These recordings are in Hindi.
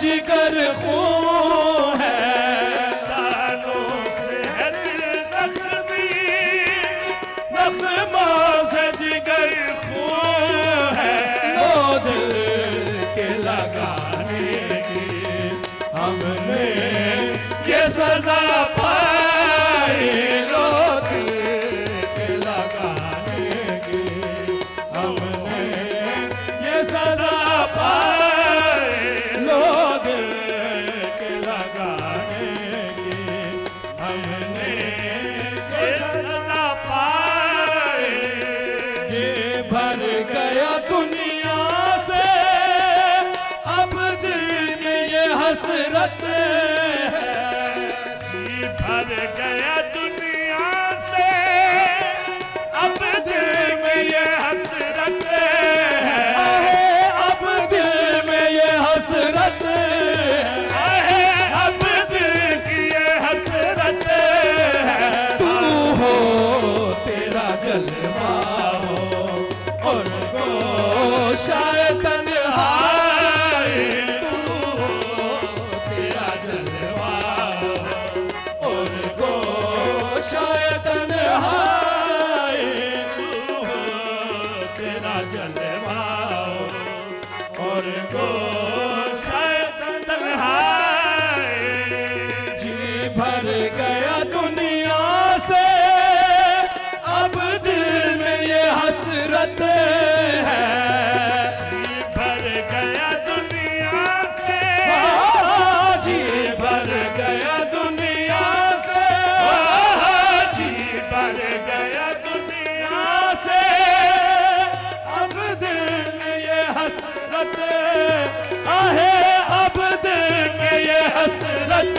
जिगर खून है, दानों से है दिल जख्मी, जख्मों से जिगर खून है। लो दिल के लगाने की हमने ये सजा पाई, लो दिल के लगाने की हमने ये सजा पाई, लो दिल के लगाने की हमने ये सजा पाई। जी भर गया दुनिया से अब दिल में ये हसरत है, जी भर गया दुनिया से अब दिल में ये हसरत है, अब दिल में ये हसरत आहे अब दिल की ये हसरत है। तू हो तेरा जलवा हो और शायद तन्हाई, तू हो तेरा जलवा हो और शायद तन्हाई, तू हो तेरा जलवा हो और शायद तन्हाई। जी भर गया दुनिया से अब दिल में ये हसरत है, जी भर गया दुनिया से, जी भर गया दुनिया से, जी भर गया दुनिया से अब दिल में ये हसरत आहे, अब दिल में ये हसरत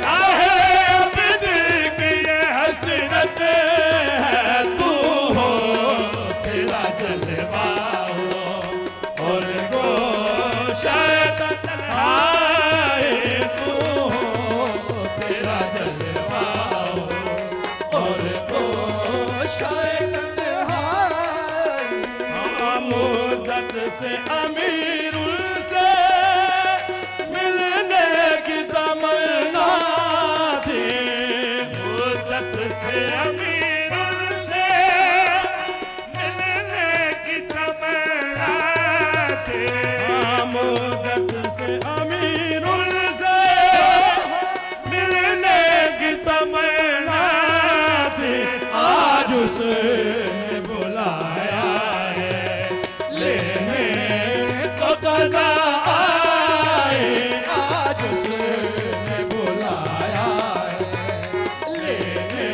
आहे अब दिल की ये हसरत है। तू हो तेरा जलवा हो और शायद तन्हाई, तू हो तेरा जलवा हो और शायद तन्हाई। मुद्दत से अमीरुल से मिलने की तमन्ना थी, मुद्दत से अमीरुल से मिलने की तमन्ना थी, मुद्दत से अमीरुल से मिलने की तमन्ना थी। आज उसने बुलाया है लेने को कज़ा आए, आज उसने बुलाया है लेने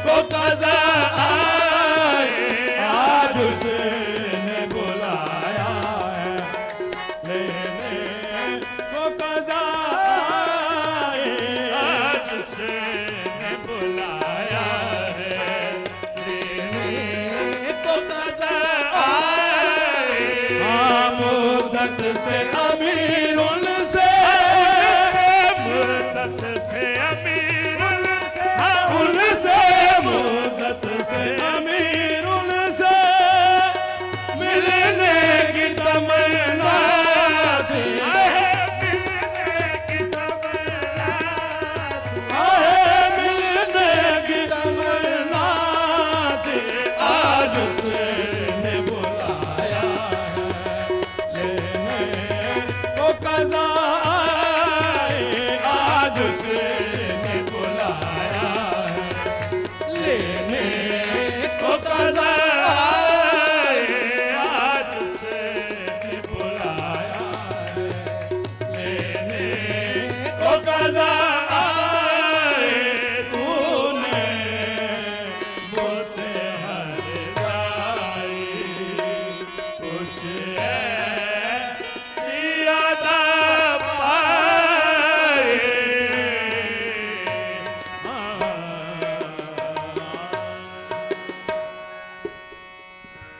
को कज़ा आए, आज उसने बुलाया है लेने को कज़ा आए, आज उसने बुलाया है लेने को कज़ा आए। मुद्दत से अमीरुल से, मुद्दत से अमीरुल से, उनसे मुद्दत से अमीरुल से मिलने की तमन्ना थी, मिलने की तमन्ना मिलने की तमन्ना थी। आज उसने बुलाया है लेने को कज़ा आए, आज उसने बुलाया है लेने को कज़ा